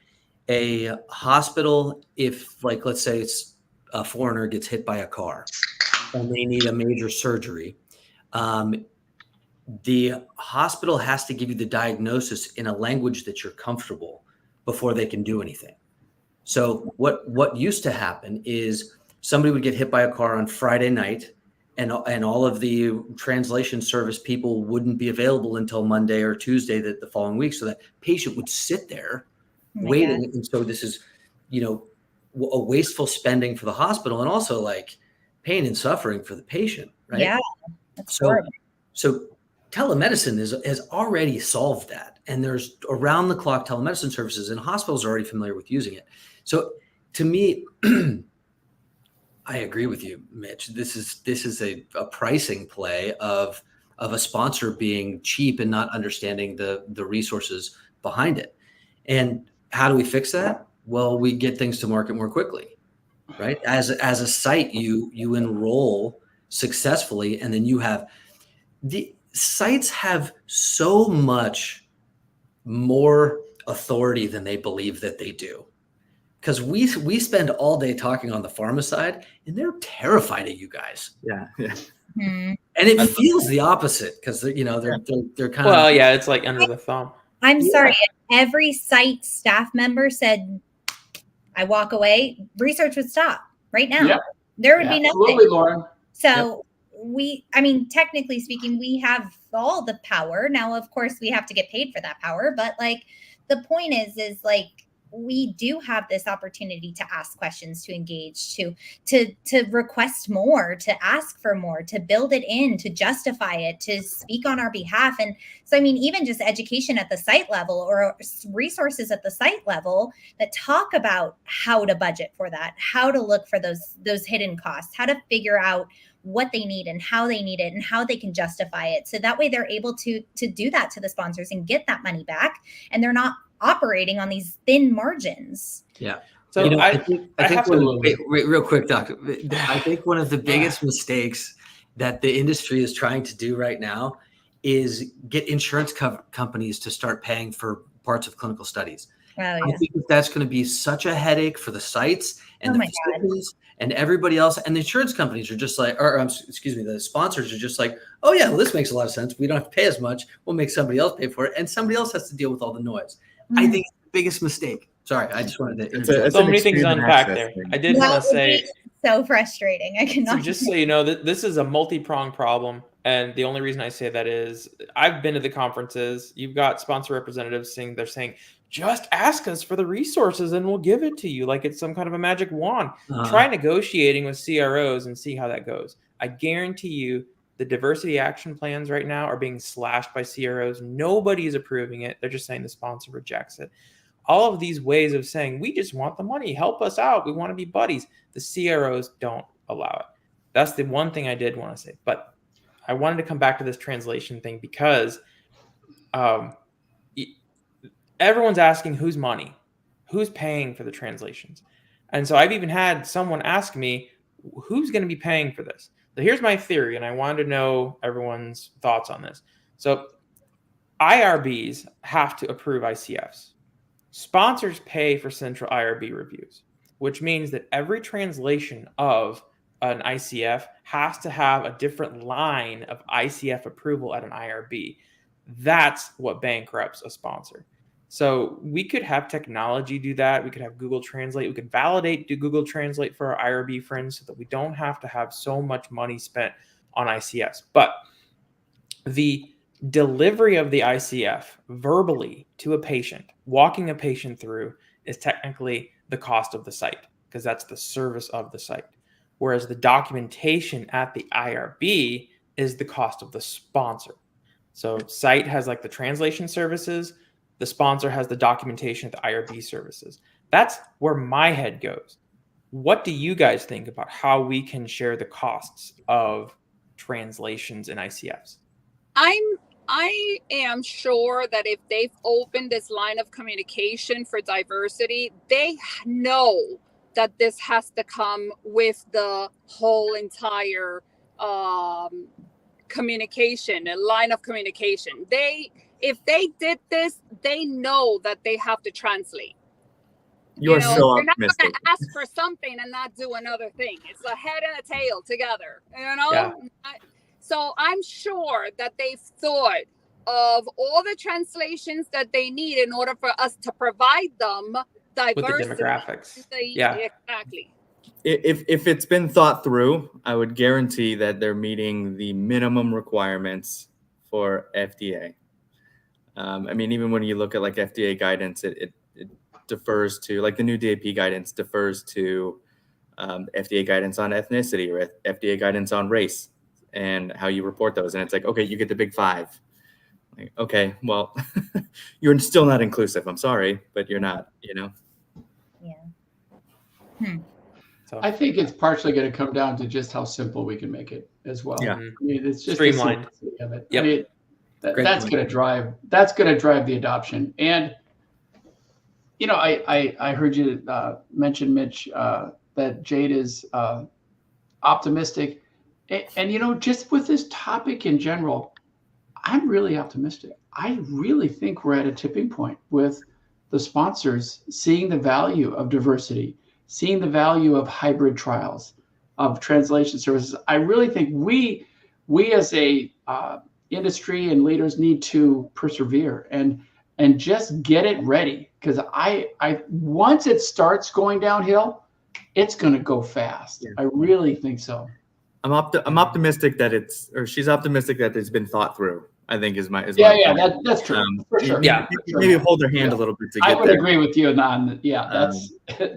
a hospital, if like, let's say it's a foreigner gets hit by a car and they need a major surgery, the hospital has to give you the diagnosis in a language that you're comfortable before they can do anything. So what used to happen is somebody would get hit by a car on Friday night, and all of the translation service people wouldn't be available until Monday or Tuesday the following week. So that patient would sit there waiting. And so this is, you know, a wasteful spending for the hospital and also like pain and suffering for the patient, right? Yeah, that's horrible. So telemedicine has already solved that. And there's around the clock telemedicine services, and hospitals are already familiar with using it. So to me, I agree with you, Mitch. This is a pricing play of a sponsor being cheap and not understanding the resources behind it. And how do we fix that? Well, we get things to market more quickly, right? As a site, you enroll successfully, and then you have the sites have so much more authority than they believe that they do. Because we spend all day talking on the pharma side, and they're terrified of you guys. Yeah. Hmm. And it feels the opposite because they're kind of. Well, yeah, it's like under the thumb. I'm sorry. If every site staff member said, I walk away, research would stop right now. Yep. There would be nothing. Absolutely, Lauren. So technically speaking, we have all the power. Now, of course, we have to get paid for that power. But like the point is like we do have this opportunity to ask questions, to engage, to request more, to ask for more, to build it in, to justify it, to speak on our behalf. And so, I mean, even just education at the site level or resources at the site level that talk about how to budget for that, how to look for those hidden costs, how to figure out what they need and how they need it and how they can justify it. So that way they're able to do that to the sponsors and get that money back, and they're not operating on these thin margins. Yeah. So I think real quick, Doc. Yeah. I think one of the biggest mistakes that the industry is trying to do right now is get insurance companies to start paying for parts of clinical studies. Oh, yeah. I think that's going to be such a headache for the sites and the facilities and everybody else. And the insurance companies are just like, the sponsors are just like, oh yeah, well, this makes a lot of sense. We don't have to pay as much. We'll make somebody else pay for it. And somebody else has to deal with all the noise. I think it's the biggest mistake. Sorry, I just wanted to interject. So many things to unpack there. I did want to say, so frustrating. I cannot. So just so you know, this is a multi-pronged problem. And the only reason I say that is I've been to the conferences. You've got sponsor representatives they're saying, just ask us for the resources and we'll give it to you like it's some kind of a magic wand. Try negotiating with CROs and see how that goes. I guarantee you the diversity action plans right now are being slashed by CROs. Nobody is approving it. They're just saying the sponsor rejects it. All of these ways of saying, we just want the money, help us out, we want to be buddies. The CROs don't allow it. That's the one thing I did want to say. But I wanted to come back to this translation thing because everyone's asking whose money, who's paying for the translations. And so I've even had someone ask me, who's going to be paying for this? So here's my theory, and I wanted to know everyone's thoughts on this. So IRBs have to approve ICFs. Sponsors pay for central IRB reviews, which means that every translation of an ICF has to have a different line of ICF approval at an IRB. That's what bankrupts a sponsor. So we could have technology do that. We could have Google Translate. We could do Google Translate for our IRB friends so that we don't have to have so much money spent on ICFs. But the delivery of the ICF verbally to a patient, walking a patient through, is technically the cost of the site because that's the service of the site. Whereas the documentation at the IRB is the cost of the sponsor. So site has like the translation services. The sponsor has the documentation at the IRB services. That's where my head goes. What do you guys think about how we can share the costs of translations in ICFs? I am sure that if they've opened this line of communication for diversity, they know that this has to come with the whole entire communication, a line of communication. If they did this, they know that they have to translate. You're so you're not optimistic. going to ask for something and not do another thing. It's a head and a tail together, Yeah. So I'm sure that they've thought of all the translations that they need in order for us to provide them diversity. With the demographics. Yeah, exactly. If it's been thought through, I would guarantee that they're meeting the minimum requirements for FDA. I mean, even when you look at like FDA guidance, it defers to like the new DAP guidance defers to FDA guidance on ethnicity or FDA guidance on race and how you report those. And it's like, okay, you get the big five. Like, okay, well, you're still not inclusive. I'm sorry, but you're not, Yeah. So I think it's partially going to come down to just how simple we can make it as well. Yeah. I mean, it's just Streamlined. the simplicity of it. Yep. I mean, that's going to drive the adoption. And I heard you mention, Mitch, that Jade is optimistic, and just with this topic in general, I'm really optimistic. I really think we're at a tipping point with the sponsors seeing the value of diversity, seeing the value of hybrid trials, of translation services. I really think we as a industry and leaders need to persevere and just get it ready, because I once it starts going downhill, it's going to go fast. Yeah. I really think so. I'm optimistic that she's optimistic that it's been thought through. I think is my Yeah, point. that's true. For sure. Yeah. Maybe hold their hand a little bit to I get would there. agree with you on that's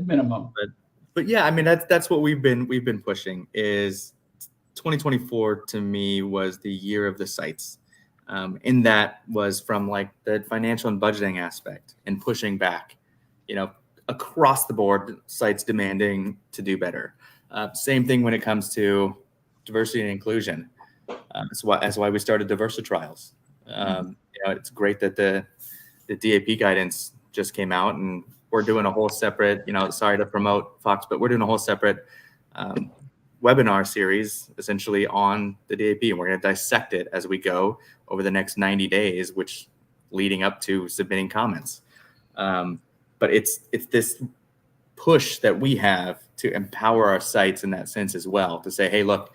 minimum. But yeah, I mean that's what we've been pushing. Is 2024 to me was the year of the sites. And that was from like the financial and budgeting aspect and pushing back, across the board, sites demanding to do better. Same thing when it comes to diversity and inclusion. That's why we started diversity trials. It's great that the DAP guidance just came out, and we're doing a whole separate, sorry to promote Fox, but we're doing a whole separate webinar series essentially on the DAP, and we're going to dissect it as we go over the next 90 days, which leading up to submitting comments. But it's this push that we have to empower our sites in that sense as well, to say, hey, look,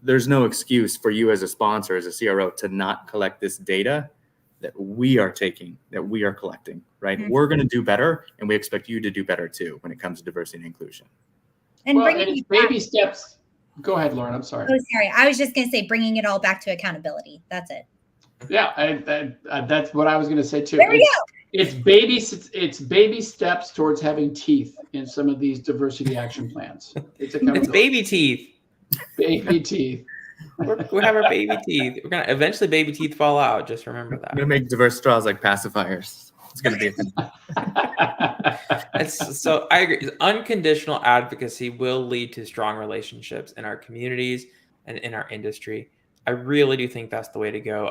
there's no excuse for you as a sponsor, as a CRO, to not collect this data that we are taking, that we are collecting, right? Mm-hmm. We're going to do better, and we expect you to do better too when it comes to diversity and inclusion. And it's baby steps. Go ahead, Lauren. I'm sorry. Oh, sorry. I was just going to say, bringing it all back to accountability. That's it. Yeah, that's what I was going to say too. There we go. It's baby steps towards having teeth in some of these diversity action plans. It's baby teeth. Baby teeth. We have our baby teeth. We're gonna eventually baby teeth fall out. Just remember that. We're gonna make diverse straws like pacifiers. It's gonna be. So I agree. Unconditional advocacy will lead to strong relationships in our communities and in our industry. I really do think that's the way to go.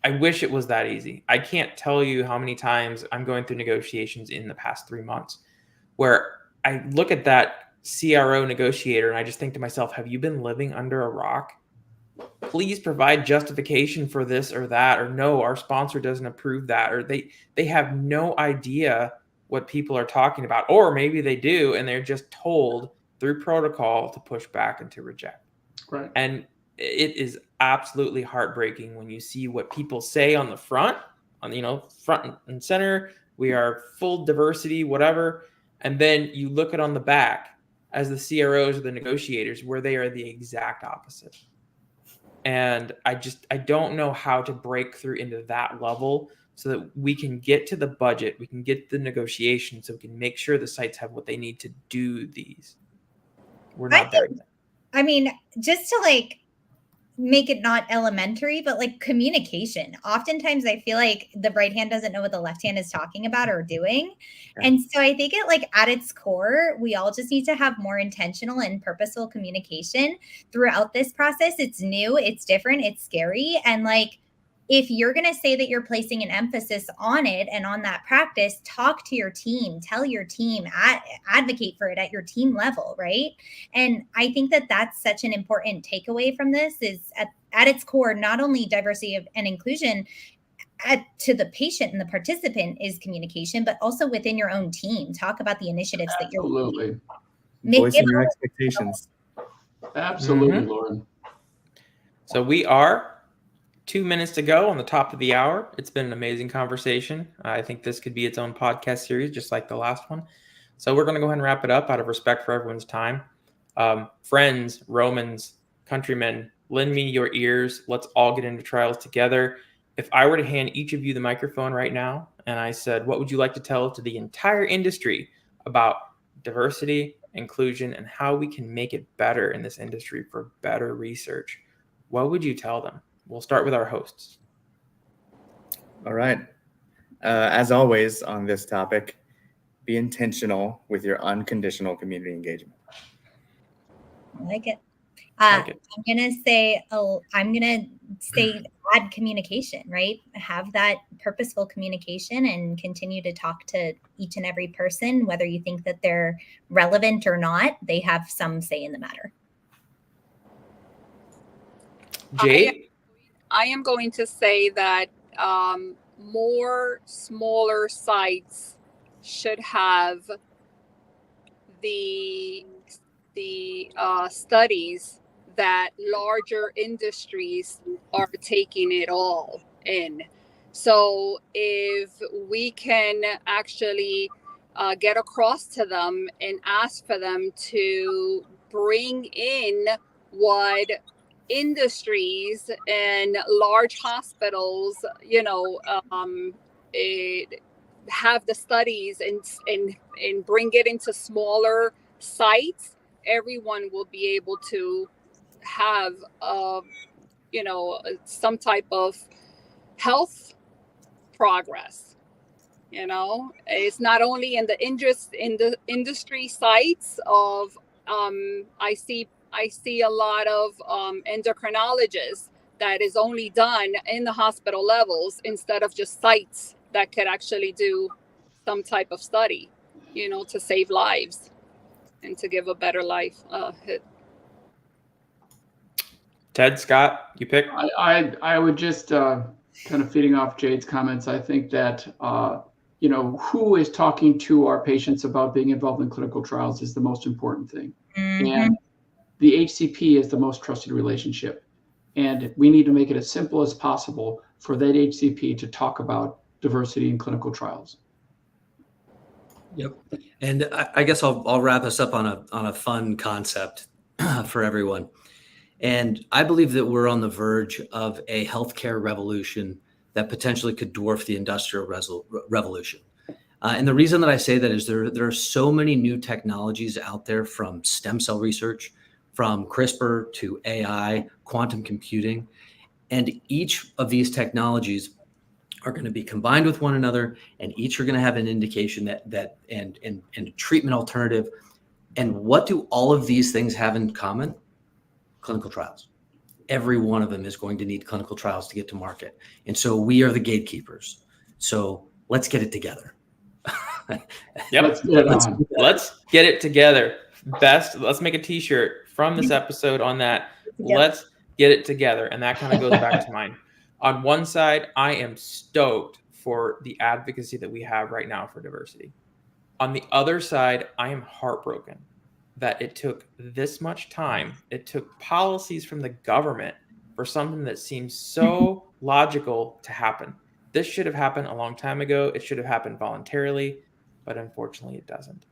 I wish it was that easy. I can't tell you how many times I'm going through negotiations in the past 3 months where I look at that CRO negotiator and I just think to myself, have you been living under a rock? Please provide justification for this or that, or no, our sponsor doesn't approve that, or they have no idea what people are talking about, or maybe they do and they're just told through protocol to push back and to reject. Right. And it is absolutely heartbreaking when you see what people say on the front, front and center, we are full diversity, whatever. And then you look at on the back as the CROs or the negotiators where they are the exact opposite. And I don't know how to break through into that level so that we can get to the budget, we can get the negotiation, so we can make sure the sites have what they need to do these. We're not there yet. I mean, just to make it not elementary, but communication. Oftentimes I feel like the right hand doesn't know what the left hand is talking about or doing. Yeah. And so I think at its core, we all just need to have more intentional and purposeful communication throughout this process. It's new, it's different, it's scary. And if you're going to say that you're placing an emphasis on it and on that practice, talk to your team, tell your team, advocate for it at your team level, right? And I think that that's such an important takeaway from this is at its core, not only diversity and inclusion to the patient and the participant is communication, but also within your own team. Talk about the initiatives that you're doing. Voicing your expectations. Absolutely, mm-hmm. Lauren. So we are 2 minutes to go on the top of the hour. It's been an amazing conversation. I think this could be its own podcast series, just like the last one. So we're going to go ahead and wrap it up out of respect for everyone's time. Friends, Romans, countrymen, lend me your ears. Let's all get into trials together. If I were to hand each of you the microphone right now, and I said, what would you like to tell to the entire industry about diversity, inclusion, and how we can make it better in this industry for better research? What would you tell them? We'll start with our hosts. All right. As always on this topic, be intentional with your unconditional community engagement. I like it. I'm gonna say add communication, right? Have that purposeful communication and continue to talk to each and every person, whether you think that they're relevant or not. They have some say in the matter. Jade? I am going to say that more smaller sites should have the studies that larger industries are taking it all in. So if we can actually get across to them and ask for them to bring in what industries and large hospitals, have the studies and bring it into smaller sites, everyone will be able to have, some type of health progress. It's not only in the industry sites of, I see a lot of endocrinologists that is only done in the hospital levels instead of just sites that could actually do some type of study, to save lives and to give a better life. Ted, Scott, you pick. I would just kind of feeding off Jade's comments. I think that who is talking to our patients about being involved in clinical trials is the most important thing. And the HCP is the most trusted relationship. And we need to make it as simple as possible for that HCP to talk about diversity in clinical trials. Yep. And I guess I'll wrap us up on a fun concept for everyone. And I believe that we're on the verge of a healthcare revolution that potentially could dwarf the industrial revolution. And the reason that I say that is there are so many new technologies out there, from stem cell research, from CRISPR to AI, quantum computing, and each of these technologies are going to be combined with one another, and each are going to have an indication that and a treatment alternative. And what do all of these things have in common? Clinical trials. Every one of them is going to need clinical trials to get to market. And so we are the gatekeepers. So let's get it together. Yep. Let's get it together. Let's make a t-shirt from this episode on that. Let's get it together. And that kind of goes back to mine. On one side, I am stoked for the advocacy that we have right now for diversity. On the other side, I am heartbroken that it took this much time. It took policies from the government for something that seems so logical to happen. This should have happened a long time ago. It should have happened voluntarily, but unfortunately it doesn't.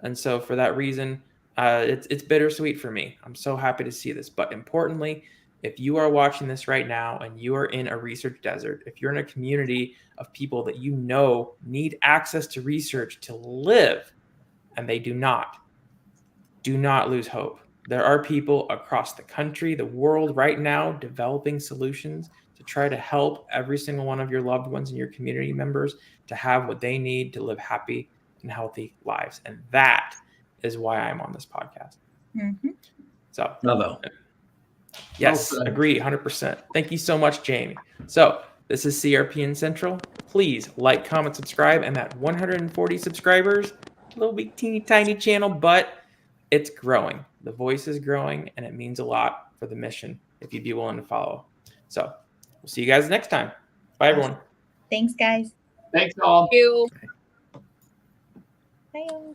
And so for that reason, it's bittersweet for me. I'm so happy to see this. But importantly, if you are watching this right now and you are in a research desert, if you're in a community of people that need access to research to live, and they do not lose hope. There are people across the country, the world right now, developing solutions to try to help every single one of your loved ones and your community members to have what they need to live happy and healthy lives. And that is why I'm on this podcast. So, bravo. Yes, agree 100%. Thank you so much, Jamie. So this is CRPN Central. Please like, comment, subscribe. And that 140 subscribers, a little bit teeny tiny channel, but it's growing. The voice is growing, and it means a lot for the mission if you'd be willing to follow. So we'll see you guys next time. Bye, everyone. Thanks, guys. Thanks all. Thank you. Bye.